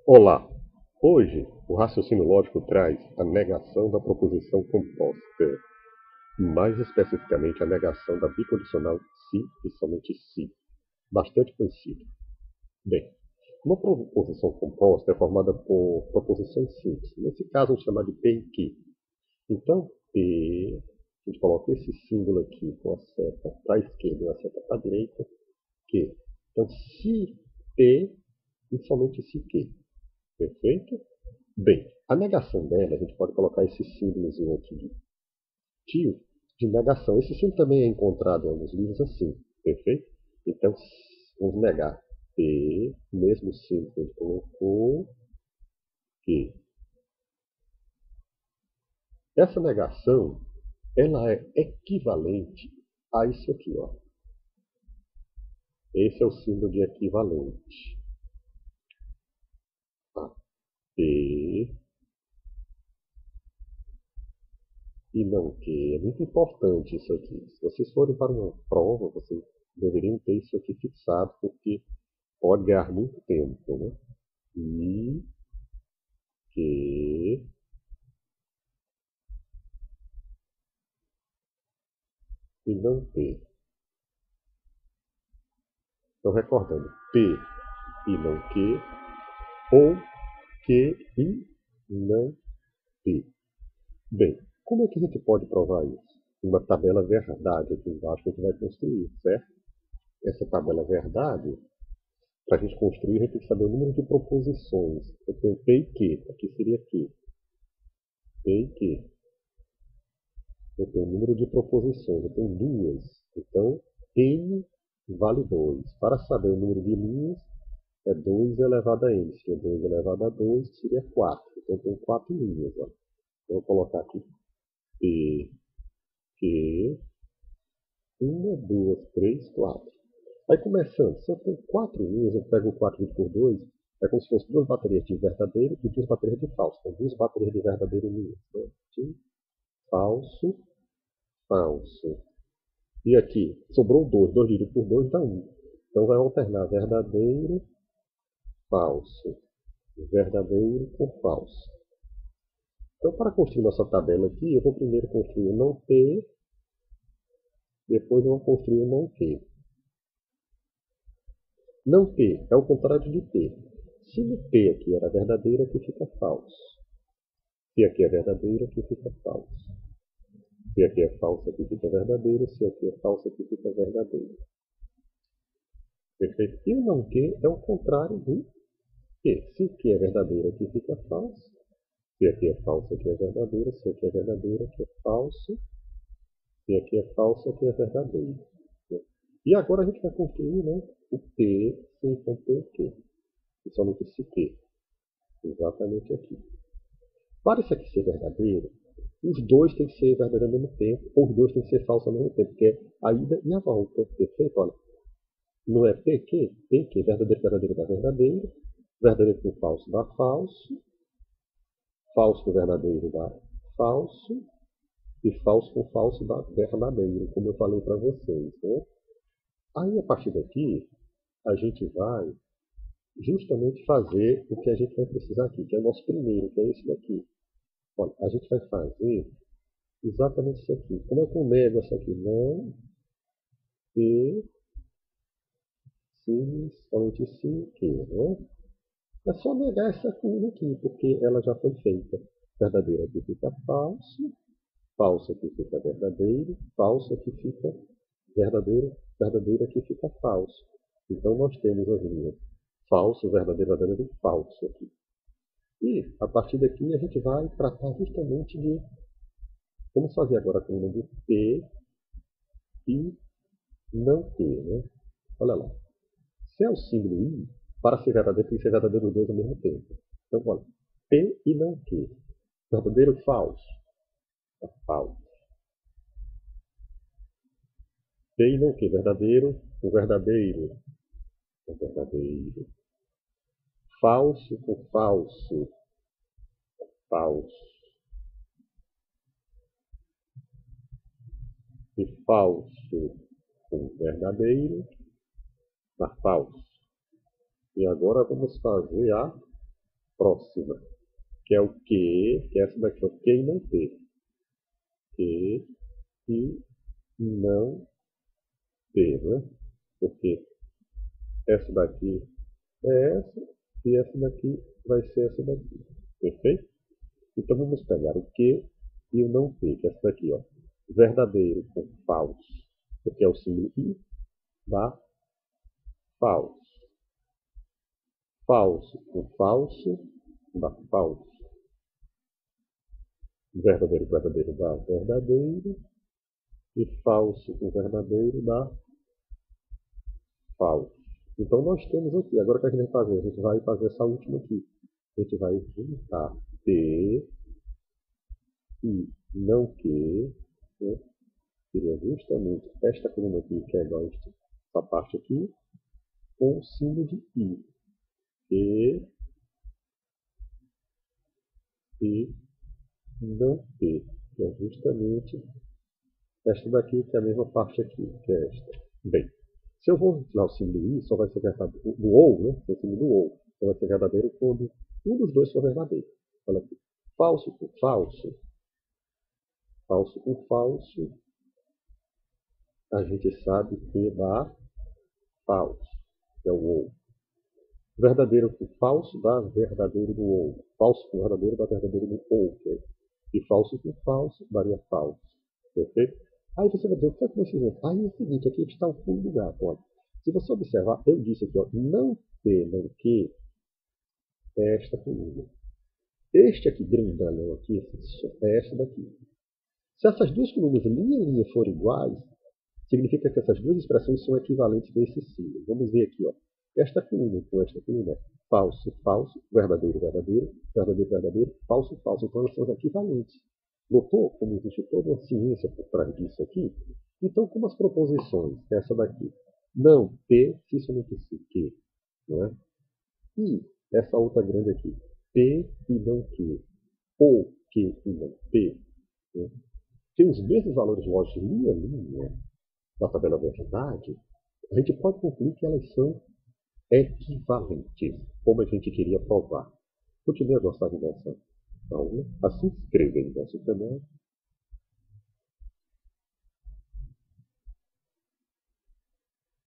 Olá! Hoje, o raciocínio lógico traz a negação da proposição composta, mais especificamente a negação da bicondicional se e somente se, bastante conhecida. Bem, uma proposição composta é formada por proposições simples. Nesse caso, vamos chamar de P e Q. Então, P, a gente coloca esse símbolo aqui com a seta para a esquerda e a seta para a direita, Q. Então, se P e somente se Q. Perfeito? Bem, a negação dela, a gente pode colocar esse símbolozinho aqui de tio, de negação. Esse símbolo também é encontrado em alguns livros assim, perfeito? Então, vamos negar P, mesmo símbolo que a gente colocou, que essa negação, ela é equivalente a isso aqui, ó. Esse é o símbolo de equivalente. A P e não Q. É muito importante isso aqui. Se vocês forem para uma prova, vocês deveriam ter isso aqui fixado, porque pode ganhar muito tempo, né? I, Q, e não P. Então, recordando, P e não Q, ou Q e não P. Bem, como é que a gente pode provar isso? Uma tabela verdade aqui embaixo que a gente vai construir, certo? Essa tabela verdade, para a gente construir, a gente tem que saber o número de proposições. Eu tenho P e Q, aqui seria Q. P e Q. Eu tenho o número de proposições, eu tenho duas. Então, N vale 2. Para saber o número de linhas, é 2 elevado a N. Se é 2 elevado a 2, seria 4. Então, eu tenho 4 linhas. Ó. Eu vou colocar aqui P, Q, 1, 2, 3, 4. Aí, começando, se eu tenho 4 linhas, eu pego o 4 dividido por 2, é como se fosse duas baterias de verdadeiro e duas baterias de falso. Então, duas baterias de verdadeiro minhas. Então, de falso, falso. E aqui, sobrou 2. 2 dividido por 2 dá 1. Então vai alternar verdadeiro, falso. Verdadeiro com falso. Então, para construir nossa tabela aqui, eu vou primeiro construir o não P, depois eu vou construir o não Q. Não P é o contrário de P. Se o P aqui era verdadeiro, aqui fica falso. Se aqui é verdadeiro, aqui fica falso. Se aqui é falso, aqui fica verdadeiro. Se aqui é falso, aqui fica verdadeiro. Perfeito? E o não Q é o contrário do Q. Se Q é verdadeiro, aqui fica falso. Se aqui é falso, aqui é verdadeiro. Se aqui é verdadeiro, aqui é falso. Se aqui é falso, aqui é verdadeiro. E agora a gente vai construir, né, o P sem conter o Q. E somente esse Q. Exatamente aqui. Para isso aqui ser verdadeiro, os dois têm que ser verdadeiros ao mesmo tempo, ou os dois têm que ser falsos ao mesmo tempo, porque é a ida e a volta. Perfeito? Olha, não é PQ? PQ, verdadeiro, verdadeiro dá verdadeiro, verdadeiro com falso dá falso, falso com verdadeiro dá falso, e falso com falso dá verdadeiro, como eu falei para vocês. Né? Aí, a partir daqui, a gente vai justamente fazer o que a gente vai precisar aqui, que é o nosso primeiro, que é esse daqui. Olha, a gente vai fazer exatamente isso aqui. Como é que eu nego isso aqui? Não, e, se, somente se, que, né? É só negar essa curva aqui, porque ela já foi feita. Verdadeiro aqui fica falso, falso aqui fica verdadeiro, falso aqui fica verdadeiro, verdadeiro aqui fica falso. Então nós temos as linhas falso, verdadeiro, verdadeiro e falso aqui. E a partir daqui a gente vai tratar justamente de, vamos fazer agora a coluna de P e não P, né? Olha lá. Se é o símbolo I, para ser verdadeiro tem que ser verdadeiro os dois ao mesmo tempo. Então, olha, P e não Q. Verdadeiro falso. É falso. P e não Q. Verdadeiro, o verdadeiro. O verdadeiro. Falso com falso. Falso. E falso com verdadeiro. Dá falso. E agora vamos fazer a próxima, que é o que é essa daqui, o que e não P. Que e não P, né? Porque essa daqui é essa e essa daqui vai ser essa daqui. Perfeito? Então vamos pegar o que e o não P, que é essa daqui, ó. Verdadeiro com falso, porque é o símbolo I, dá falso. Falso com falso, dá falso. Verdadeiro, verdadeiro dá verdadeiro. E falso com verdadeiro dá falso. Então nós temos aqui, agora o que a gente vai fazer? A gente vai fazer essa última aqui. A gente vai juntar P e não que, né? Seria justamente esta coluna aqui, que é igual a essa parte aqui, com o símbolo de I. E não P, que é justamente esta daqui, que é a mesma parte aqui, que é esta. Bem, se eu vou usar o símbolo I, só vai ser verdadeiro, do ou, né? O símbolo do ou, só vai ser verdadeiro quando um dos dois for verdadeiro. Olha aqui, falso com falso, falso com falso, a gente sabe que dá falso, que é o ou. Verdadeiro com falso dá verdadeiro do ou. Falso com verdadeiro dá verdadeiro do ou. E falso com falso daria falso. Perfeito? Aí você vai dizer, o que é que nesse exemplo? Aí é o seguinte, aqui está o pulo do gato. Olha. Se você observar, eu disse aqui, ó, não P, não Q, é esta coluna. Este aqui, grandalhão aqui, é esta daqui. Se essas duas colunas linha a linha forem iguais, significa que essas duas expressões são equivalentes nesse símbolo. Vamos ver aqui, ó. Esta coluna com esta coluna, falso, falso, verdadeiro, verdadeiro, verdadeiro, verdadeiro, falso, falso. Então elas são equivalentes. Notou como existe toda uma ciência por trás disso aqui? Então, como as proposições, essa daqui, não P, se somente se Q, não é? E essa outra grande aqui, P e não Q, ou Q e não P, né? Tem os mesmos valores lógicos linha a linha da tabela verdade, a gente pode concluir que elas são equivalentes, como a gente queria provar. Continue a gostar de nossa aula, a se inscrever em nosso canal